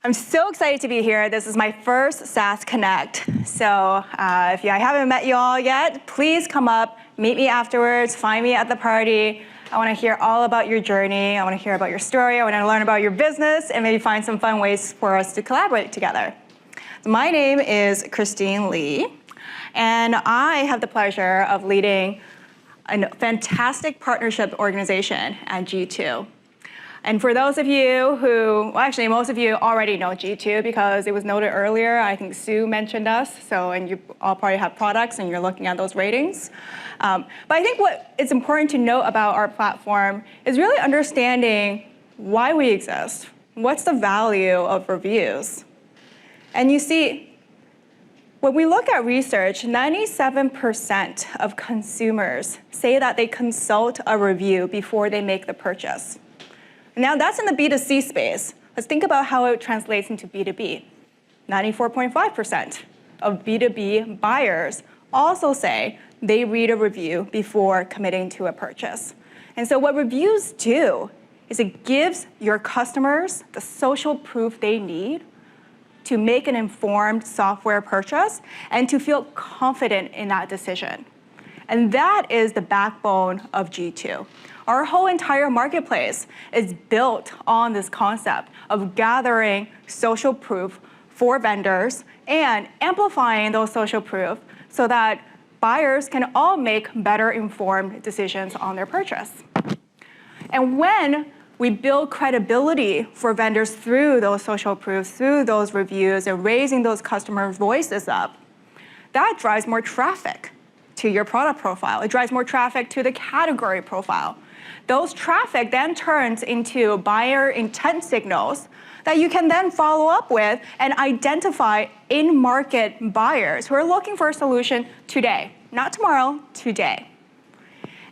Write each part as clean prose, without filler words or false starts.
I'm so excited to be here. This is my first SaaS Connect. So if I haven't met you all yet, please come up, meet me afterwards, find me at the party. I want to hear all about your journey. I want to hear about your story. I want to learn about your business and maybe find some fun ways for us to collaborate together. So my name is Christine Lee, and I have the pleasure of leading a fantastic partnership organization at G2. And for those of you who, well, actually most of you already know G2 because it was noted earlier. I think Sue mentioned us. So, and you all probably have products and you're looking at those ratings. But I think what is important to note about our platform is really understanding why we exist. What's the value of reviews? And you see, when we look at research, 97% of consumers say that they consult a review before they make the purchase. Now that's in the B2C space. Let's think about how it translates into B2B. 94.5% of B2B buyers also say they read a review before committing to a purchase. And so what reviews do is it gives your customers the social proof they need to make an informed software purchase and to feel confident in that decision. And that is the backbone of G2. Our whole entire marketplace is built on this concept of gathering social proof for vendors and amplifying those social proof so that buyers can all make better informed decisions on their purchase. And when we build credibility for vendors through those social proofs, through those reviews, and raising those customer voices up, that drives more traffic to your product profile. It drives more traffic to the category profile. Those traffic then turns into buyer intent signals that you can then follow up with and identify in-market buyers who are looking for a solution today, not tomorrow, today.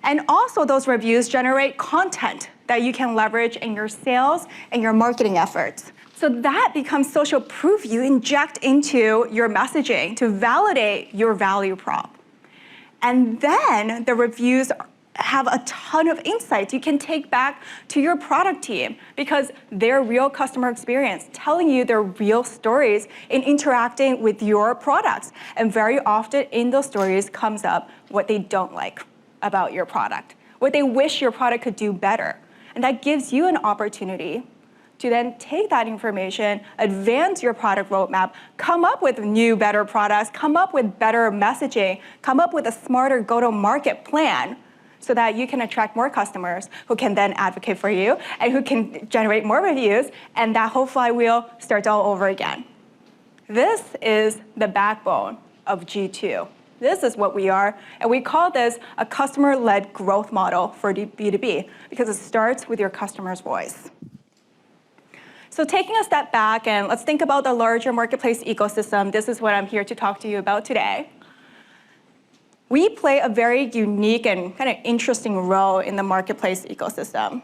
And also those reviews generate content that you can leverage in your sales and your marketing efforts. So that becomes social proof you inject into your messaging to validate your value prop. And then the reviews have a ton of insights you can take back to your product team because their real customer experience, telling you their real stories in interacting with your products. And very often in those stories comes up what they don't like about your product, what they wish your product could do better. And that gives you an opportunity to then take that information, advance your product roadmap, come up with new, better products, come up with better messaging, come up with a smarter go-to-market plan so that you can attract more customers who can then advocate for you and who can generate more reviews, and that whole flywheel starts all over again. This is the backbone of G2. This is what we are, and we call this a customer-led growth model for B2B because it starts with your customer's voice. So taking a step back and let's think about the larger marketplace ecosystem. This is what I'm here to talk to you about today. We play a very unique and kind of interesting role in the marketplace ecosystem.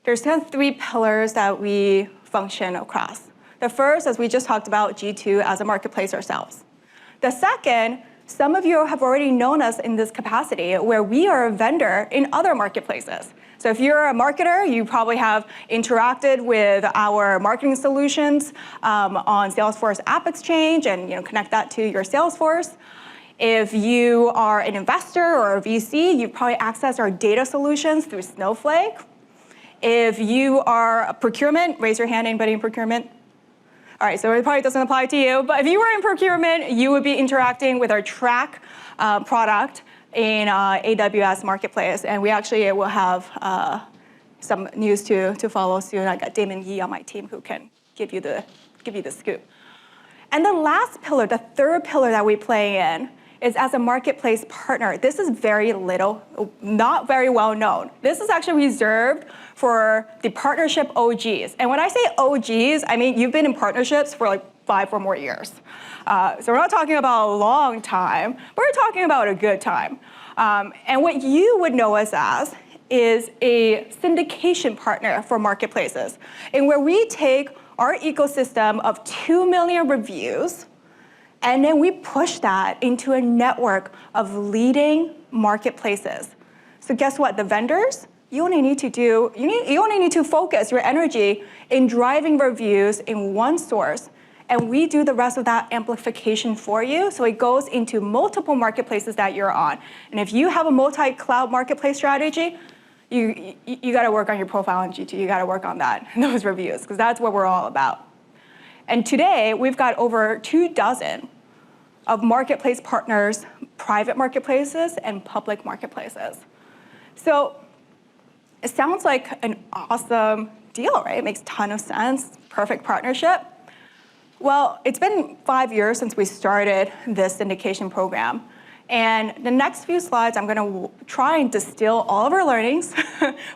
There's kind of three pillars that we function across. The first, as we just talked about, G2 as a marketplace ourselves. The second, some of you have already known us in this capacity where we are a vendor in other marketplaces. So if you're a marketer, you probably have interacted with our marketing solutions on Salesforce AppExchange and connect that to your Salesforce. If you are an investor or a VC, you've probably accessed our data solutions through Snowflake. If you are a procurement, raise your hand, anybody in procurement? All right, so it probably doesn't apply to you, but if you were in procurement, you would be interacting with our Track product in AWS Marketplace, and we actually will have some news to follow soon. I got Damon Yee on my team who can give you the scoop. And the last pillar, the third pillar that we play in, is as a marketplace partner. This is very little, not very well known. This is actually reserved for the partnership OGs. And when I say OGs, I mean you've been in partnerships for like 5 or more years. So we're not talking about a long time, but we're talking about a good time. And what you would know us as is a syndication partner for marketplaces, in where we take our ecosystem of 2 million reviews, and then we push that into a network of leading marketplaces. So guess what? The vendors, you only need to focus your energy in driving reviews in one source, and we do the rest of that amplification for you, so it goes into multiple marketplaces that you're on. And if you have a multi-cloud marketplace strategy, you got to work on your profile in G2. You got to work on that, those reviews, because that's what we're all about. And today, we've got over 24 of marketplace partners, private marketplaces, and public marketplaces. So it sounds like an awesome deal, right? It makes a ton of sense, perfect partnership. Well, it's been 5 years since we started this syndication program. And the next few slides, I'm gonna try and distill all of our learnings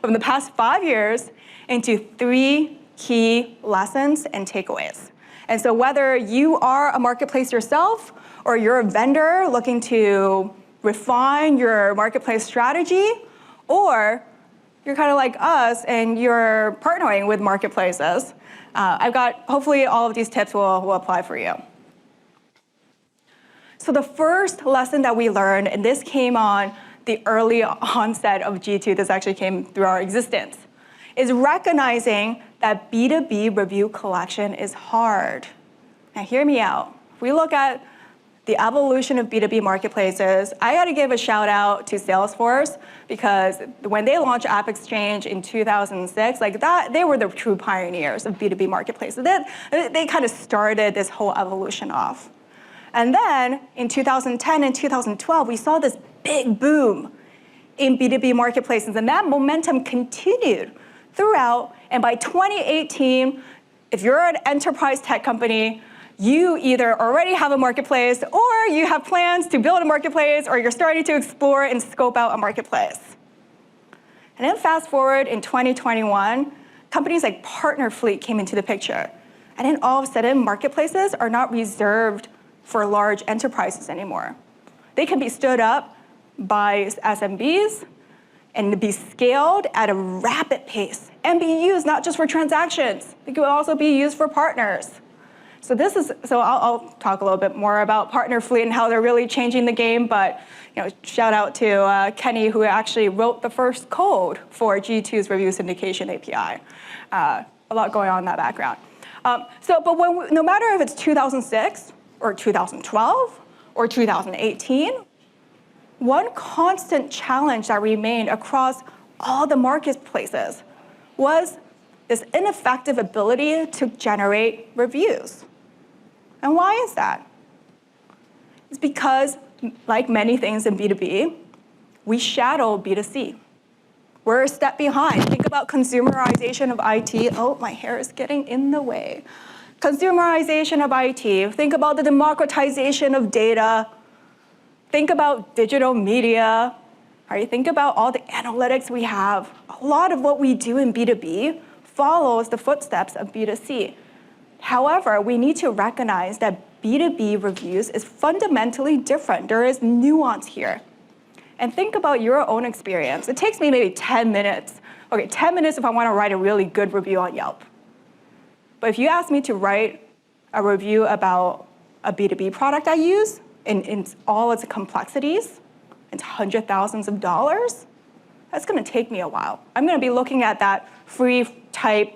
from the past 5 years into 3 key lessons and takeaways. And so whether you are a marketplace yourself or you're a vendor looking to refine your marketplace strategy, or you're kind of like us and you're partnering with marketplaces, hopefully all of these tips will apply for you. So the first lesson that we learned, and this came on the early onset of G2, this actually came through our existence, is recognizing that B2B review collection is hard. Now hear me out. If we look at the evolution of B2B marketplaces, I gotta give a shout out to Salesforce, because when they launched AppExchange in 2006, they were the true pioneers of B2B marketplaces. They kind of started this whole evolution off. And then in 2010 and 2012, we saw this big boom in B2B marketplaces, and that momentum continued throughout. And by 2018, if you're an enterprise tech company, you either already have a marketplace, or you have plans to build a marketplace, or you're starting to explore and scope out a marketplace. And then fast forward in 2021, companies like Partnerfleet came into the picture. And then all of a sudden, marketplaces are not reserved for large enterprises anymore. They can be stood up by SMBs and be scaled at a rapid pace and be used not just for transactions, they can also be used for partners. So I'll talk a little bit more about Partnerfleet and how they're really changing the game, but shout out to Kenny, who actually wrote the first code for G2's review syndication API. A lot going on in that background. No matter if it's 2006, or 2012, or 2018, one constant challenge that remained across all the marketplaces was this ineffective ability to generate reviews. And why is that? It's because, like many things in B2B, we shadow B2C. We're a step behind. Think about consumerization of IT. Oh, my hair is getting in the way. Consumerization of IT. Think about the democratization of data. Think about digital media. Right? Think about all the analytics we have. A lot of what we do in B2B follows the footsteps of B2C. However, we need to recognize that B2B reviews is fundamentally different. There is nuance here. And think about your own experience. It takes me maybe 10 minutes. Okay, 10 minutes if I want to write a really good review on Yelp. But if you ask me to write a review about a B2B product I use in all its complexities, it's hundreds of thousands of dollars, that's going to take me a while. I'm going to be looking at that free type,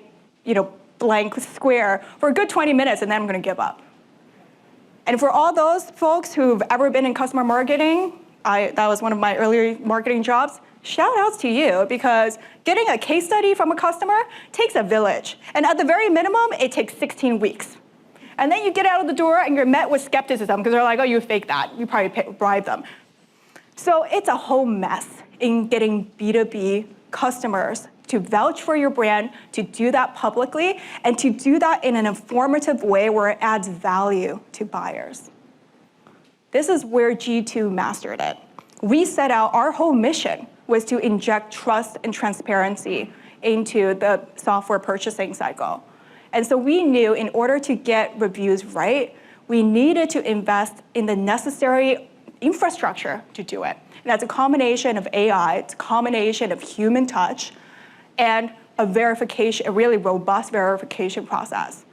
blank square for a good 20 minutes, and then I'm going to give up. And for all those folks who've ever been in customer marketing, that was one of my earlier marketing jobs, shout outs to you, because getting a case study from a customer takes a village. And at the very minimum, it takes 16 weeks. And then you get out of the door and you're met with skepticism, because they're like, oh, you faked that. You probably bribed them. So it's a whole mess in getting B2B customers to vouch for your brand, to do that publicly, and to do that in an informative way where it adds value to buyers. This is where G2 mastered it. We set out, our whole mission was to inject trust and transparency into the software purchasing cycle. And so we knew in order to get reviews right, we needed to invest in the necessary infrastructure to do it. And that's a combination of AI, it's a combination of human touch, and a really robust verification process.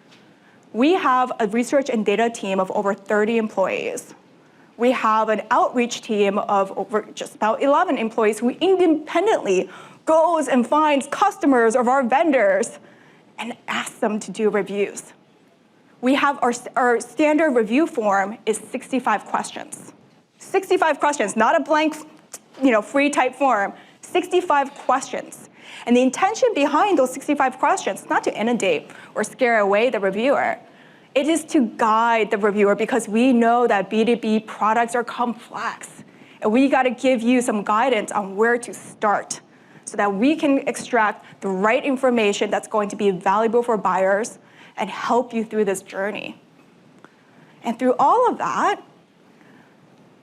We have a research and data team of over 30 employees. We have an outreach team of over just about 11 employees who independently goes and finds customers of our vendors and asks them to do reviews. We have our standard review form is 65 questions. 65 questions, not a blank, free type form, 65 questions. And the intention behind those 65 questions is not to inundate or scare away the reviewer. It is to guide the reviewer because we know that B2B products are complex. And we got to give you some guidance on where to start so that we can extract the right information that's going to be valuable for buyers and help you through this journey. And through all of that,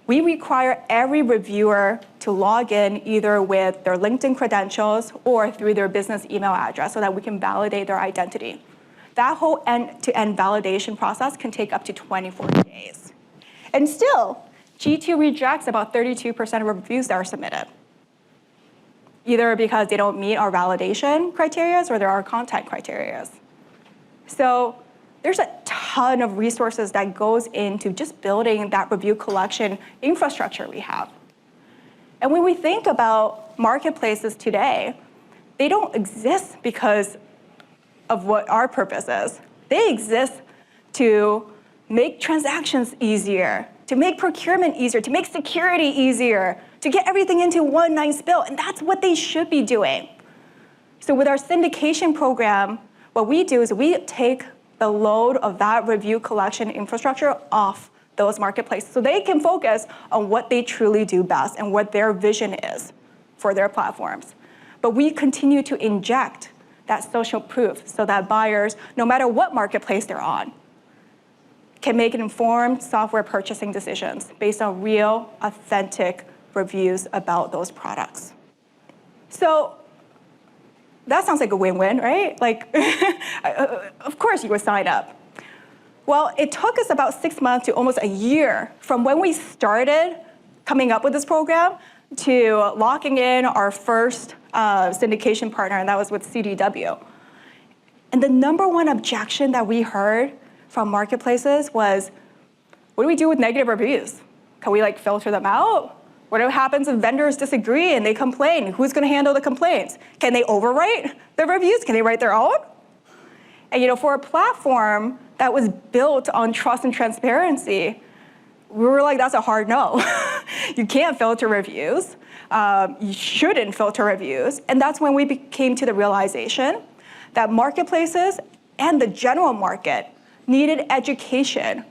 we require every reviewer to log in either with their LinkedIn credentials or through their business email address so that we can validate their identity. That whole end-to-end validation process can take up to 24 days. And still, G2 rejects about 32% of reviews that are submitted, either because they don't meet our validation criteria or there are content criteria. So there's a ton of resources that goes into just building that review collection infrastructure we have. And when we think about marketplaces today, they don't exist because of what our purpose is. They exist to make transactions easier, to make procurement easier, to make security easier, to get everything into one nice bill, and that's what they should be doing. So with our syndication program, what we do is we take the load of that review collection infrastructure off those marketplaces so they can focus on what they truly do best and what their vision is for their platforms. But we continue to inject that social proof so that buyers, no matter what marketplace they're on, can make informed software purchasing decisions based on real, authentic reviews about those products. So that sounds like a win-win, right? Of course you would sign up. Well, it took us about 6 months to almost a year from when we started coming up with this program to locking in our first syndication partner, and that was with CDW. And the number one objection that we heard from marketplaces was, what do we do with negative reviews? Can we filter them out? What happens if vendors disagree and they complain? Who's going to handle the complaints? Can they overwrite the reviews? Can they write their own? And for a platform that was built on trust and transparency, we were like, that's a hard no. You can't filter reviews. You shouldn't filter reviews. And that's when we came to the realization that marketplaces and the general market needed education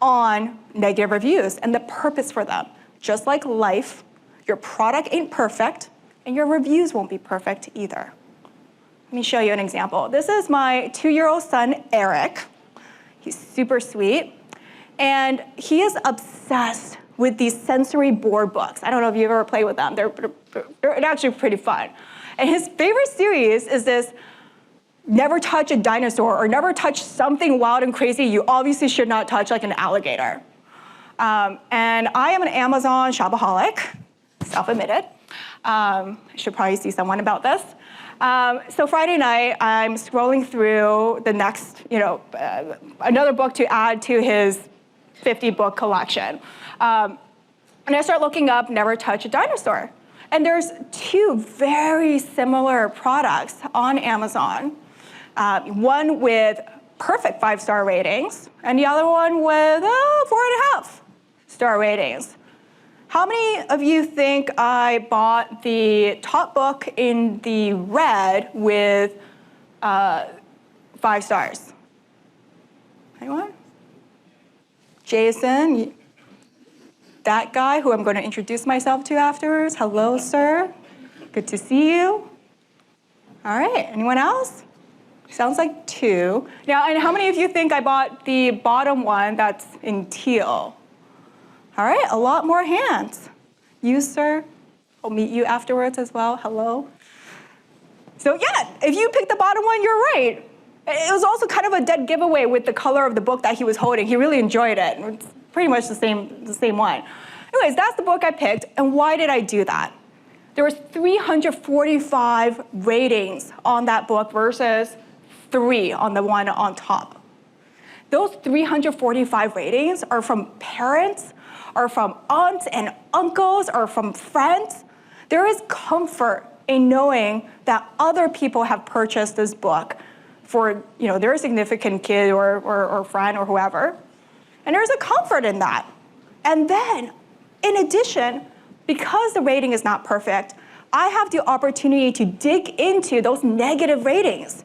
on negative reviews and the purpose for them. Just like life, your product ain't perfect, and your reviews won't be perfect either. Let me show you an example. This is my 2-year-old son, Eric. He's super sweet, and he is obsessed with these sensory board books. I don't know if you've ever played with them. They're actually pretty fun. And his favorite series is this never touch a dinosaur or never touch something wild and crazy you obviously should not touch, like an alligator. And I am an Amazon shopaholic, self-admitted. I should probably see someone about this. So Friday night, I'm scrolling through the next, another book to add to his 50-book collection. And I start looking up Never Touch a Dinosaur. And there's 2 very similar products on Amazon. One with perfect 5-star ratings, and the other one with 4.5-star ratings. How many of you think I bought the top book in the red with 5 stars? Anyone? Jason, that guy who I'm going to introduce myself to afterwards. Hello, sir. Good to see you. All right, anyone else? Sounds like 2. Now, and how many of you think I bought the bottom one that's in teal? All right, a lot more hands. You, sir, I'll meet you afterwards as well. Hello. So yeah, if you picked the bottom one, you're right. It was also kind of a dead giveaway with the color of the book that he was holding. He really enjoyed it. It's pretty much the same one. Anyways, that's the book I picked, and why did I do that? There was 345 ratings on that book versus 3 on the one on top. Those 345 ratings are from parents, are from aunts and uncles, are from friends. There is comfort in knowing that other people have purchased this book for their significant kid or friend or whoever. And there's a comfort in that. And then, in addition, because the rating is not perfect, I have the opportunity to dig into those negative ratings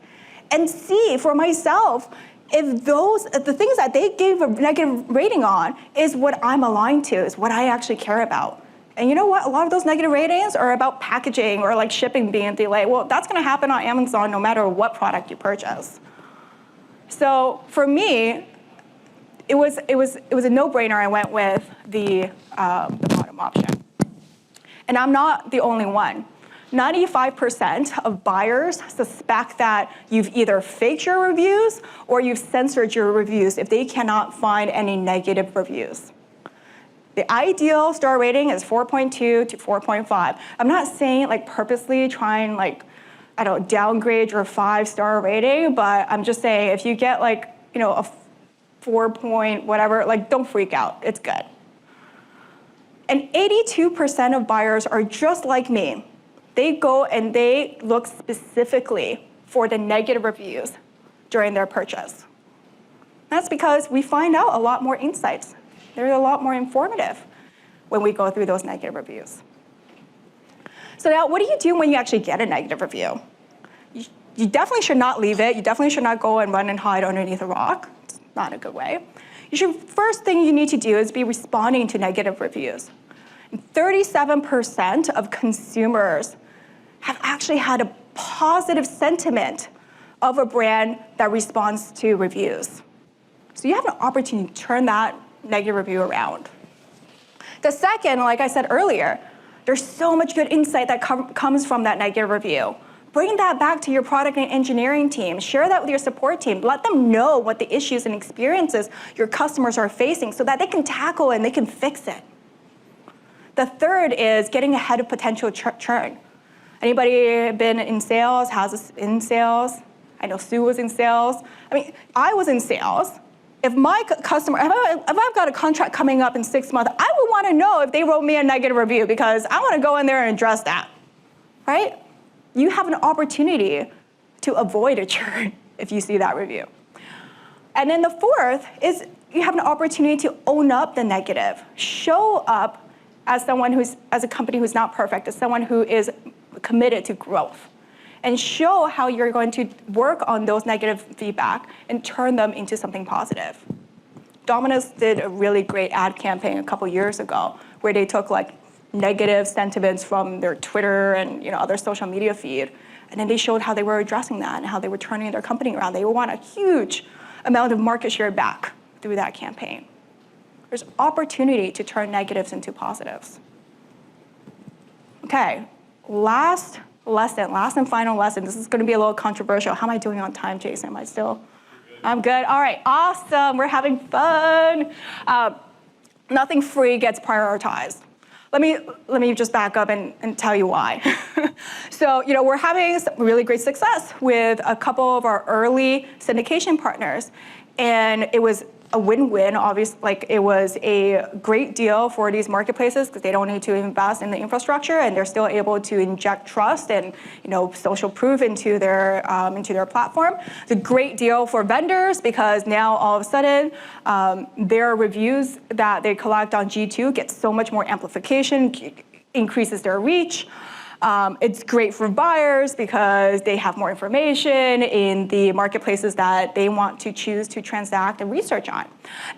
and see for myself if the things that they gave a negative rating on is what I'm aligned to, is what I actually care about. And you know what? A lot of those negative ratings are about packaging or like shipping being delayed. Well, that's going to happen on Amazon no matter what product you purchase. So for me, it was a no-brainer. I went with the bottom option. And I'm not the only one. 95% of buyers suspect that you've either faked your reviews or you've censored your reviews if they cannot find any negative reviews. The ideal star rating is 4.2 to 4.5. I'm not saying like purposely try and downgrade your 5-star rating, but I'm just saying if you get a 4 point whatever, don't freak out, it's good. And 82% of buyers are just like me. They go and they look specifically for the negative reviews during their purchase. That's because we find out a lot more insights. They're a lot more informative when we go through those negative reviews. So now, what do you do when you actually get a negative review? You definitely should not leave it. You definitely should not go and run and hide underneath a rock. It's not a good way. First thing you need to do is be responding to negative reviews. 37% of consumers have actually had a positive sentiment of a brand that responds to reviews. So you have an opportunity to turn that negative review around. The second, like I said earlier, there's so much good insight that comes from that negative review. Bring that back to your product and engineering team. Share that with your support team. Let them know what the issues and experiences your customers are facing so that they can tackle and they can fix it. The third is getting ahead of potential churn. Anybody been in sales, in sales? I know Sue was in sales. I mean, I was in sales. If my customer, if I've got a contract coming up in 6 months, I would want to know if they wrote me a negative review because I want to go in there and address that, right? You have an opportunity to avoid a churn if you see that review. And then the fourth is you have an opportunity to own up the negative. Show up as a company who's not perfect, as someone who is committed to growth. And show how you're going to work on those negative feedback and turn them into something positive. Domino's did a really great ad campaign a couple years ago where they took negative sentiments from their Twitter and other social media feed, and then they showed how they were addressing that and how they were turning their company around. They want a huge amount of market share back through that campaign. There's opportunity to turn negatives into positives. Okay, last and final lesson. This is going to be a little controversial. How am I doing on time, Jason? Am I still? I'm good. All right, awesome. We're having fun. Nothing free gets prioritized. Let me just back up and tell you why. So, we're having some really great success with a couple of our early syndication partners, and it was a win-win, obviously. It was a great deal for these marketplaces because they don't need to invest in the infrastructure and they're still able to inject trust and social proof into their platform. It's a great deal for vendors because now all of a sudden their reviews that they collect on G2 get so much more amplification, increases their reach. It's great for buyers because they have more information in the marketplaces that they want to choose to transact and research on.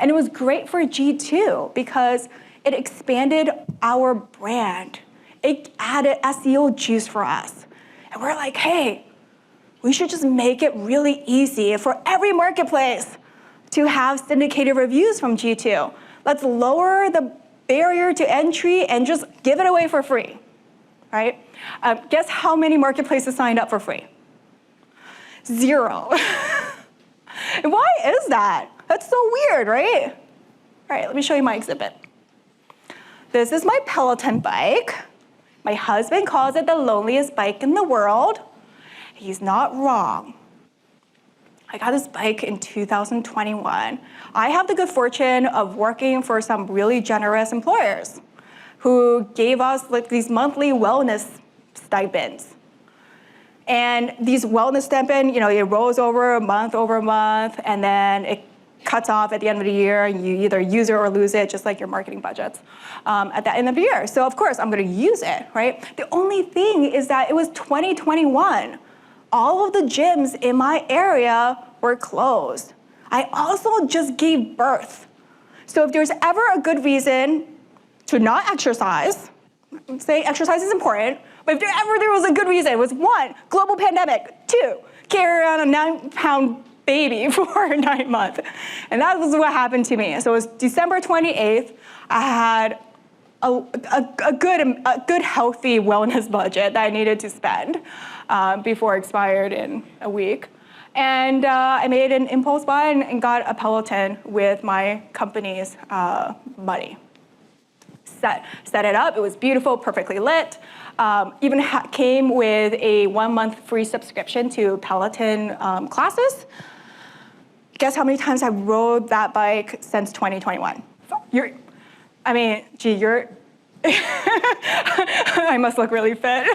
And it was great for G2 because it expanded our brand. It added SEO juice for us. And we're like, hey, we should just make it really easy for every marketplace to have syndicated reviews from G2. Let's lower the barrier to entry and just give it away for free, right? Guess how many marketplaces signed up for free? 0. Why is that? That's so weird, right? All right, let me show you my exhibit. This is my Peloton bike. My husband calls it the loneliest bike in the world. He's not wrong. I got this bike in 2021. I have the good fortune of working for some really generous employers who gave us these monthly wellness stipends. And these wellness stipend, it rolls over a month, and then it cuts off at the end of the year, and you either use it or lose it, just like your marketing budgets at the end of the year. So of course, I'm gonna use it, right? The only thing is that it was 2021. All of the gyms in my area were closed. I also just gave birth. So if there's ever a good reason to not exercise, I'm saying exercise is important, but if there was a good reason, it was 1, global pandemic, 2, carry around a 9-pound baby for 9 months. And that was what happened to me. So it was December 28th. I had a good healthy wellness budget that I needed to spend before it expired in a week. And I made an impulse buy and got a Peloton with my company's money. Set it up, it was beautiful, perfectly lit. Even came with a 1-month free subscription to Peloton classes. Guess how many times I rode that bike since 2021? I must look really fit.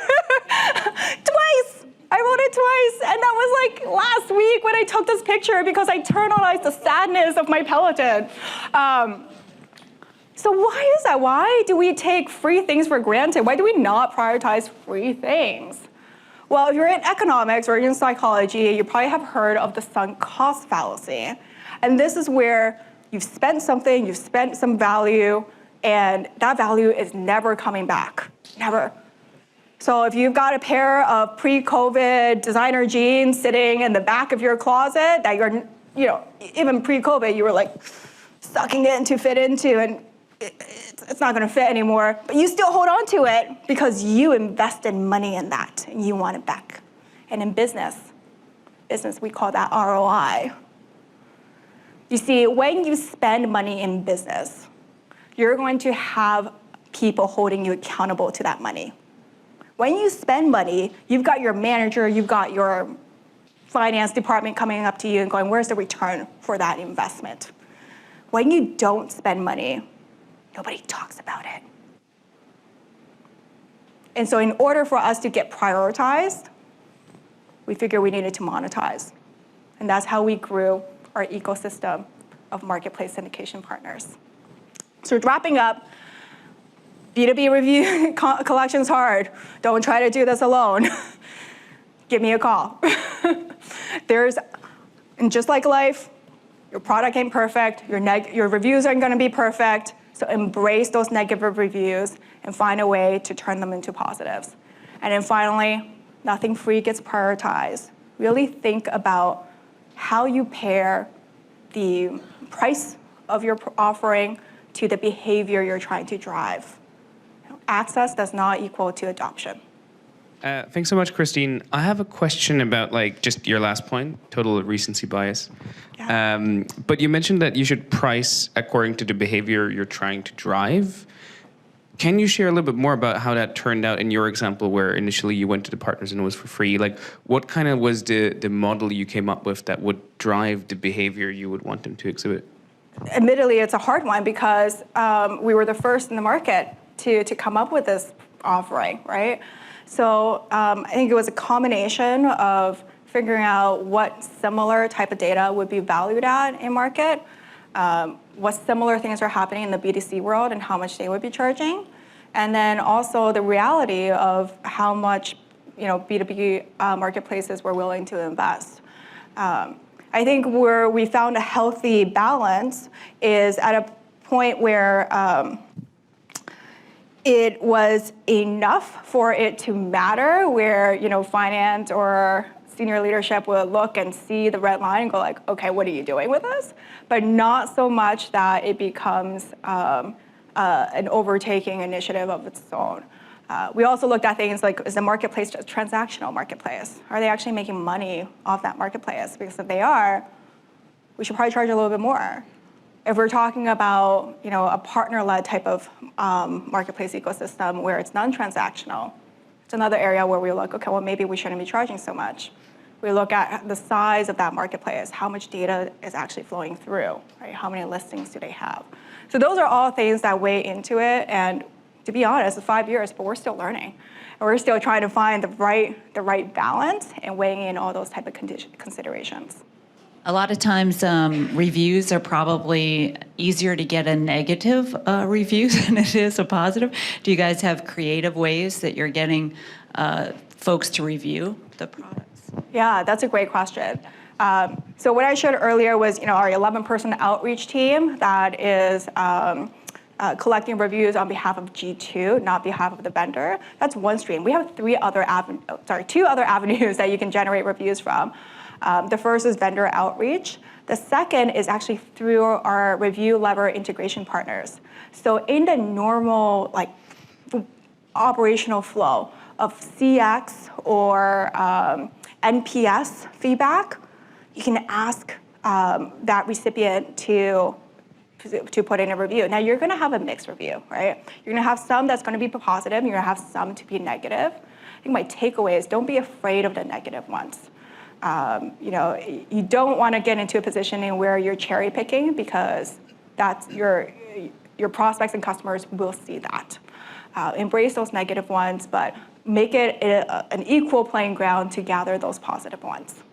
Twice! I rode it twice, and that was like last week when I took this picture because I internalized the sadness of my Peloton. So why is that? Why do we take free things for granted? Why do we not prioritize free things? Well, if you're in economics or in psychology, you probably have heard of the sunk cost fallacy. And this is where you've spent something, you've spent some value, and that value is never coming back, never. So if you've got a pair of pre-COVID designer jeans sitting in the back of your closet that you're, even pre-COVID, you were like sucking it to fit into, and it's not gonna fit anymore, but you still hold on to it because you invested money in that and you want it back. And in business, we call that ROI. You see, when you spend money in business, you're going to have people holding you accountable to that money. When you spend money, you've got your manager, you've got your finance department coming up to you and going, where's the return for that investment? When you don't spend money, nobody talks about it. And so in order for us to get prioritized, we figured we needed to monetize. And that's how we grew our ecosystem of marketplace syndication partners. So wrapping up, B2B review collection's hard. Don't try to do this alone. Give me a call. And just like life, your product ain't perfect, your reviews aren't gonna be perfect, so embrace those negative reviews and find a way to turn them into positives. And then finally, nothing free gets prioritized. Really think about how you pair the price of your offering to the behavior you're trying to drive. Access does not equal to adoption. Thanks so much, Christine. I have a question about just your last point, total recency bias. Yeah. But you mentioned that you should price according to the behavior you're trying to drive. Can you share a little bit more about how that turned out in your example where initially you went to the partners and it was for free? What kind of was the model you came up with that would drive the behavior you would want them to exhibit? Admittedly, it's a hard one because we were the first in the market to come up with this offering, right? So I think it was a combination of figuring out what similar type of data would be valued at in market, what similar things are happening in the B2C world and how much they would be charging, and then also the reality of how much B2B marketplaces were willing to invest. I think where we found a healthy balance is at a point where it was enough for it to matter, where finance or senior leadership would look and see the red line and go okay, what are you doing with this? But not so much that it becomes an overtaking initiative of its own. We also looked at things like, is the marketplace just a transactional marketplace? Are they actually making money off that marketplace? Because if they are, we should probably charge a little bit more. If we're talking about a partner-led type of marketplace ecosystem where it's non-transactional, it's another area where we look, okay, well, maybe we shouldn't be charging so much. We look at the size of that marketplace, how much data is actually flowing through, right? How many listings do they have? So those are all things that weigh into it, and to be honest, it's 5 years, but we're still learning. And we're still trying to find the right balance and weighing in all those type of considerations. A lot of times, reviews are probably easier to get a negative review than it is a positive. Do you guys have creative ways that you're getting folks to review the products? Yeah, that's a great question. So what I showed earlier was, our 11-person outreach team that is collecting reviews on behalf of G2, not behalf of the vendor. That's one stream. We have two other avenues that you can generate reviews from. The first is vendor outreach. The second is actually through our review lever integration partners. So in the normal operational flow of CX or NPS feedback, you can ask that recipient to put in a review. Now you're going to have a mixed review, right? You're going to have some that's going to be positive, and you're going to have some to be negative. I think my takeaway is don't be afraid of the negative ones. You don't want to get into a position where you're cherry picking, because that's your prospects and customers will see that. Embrace those negative ones, but make it an equal playing ground to gather those positive ones.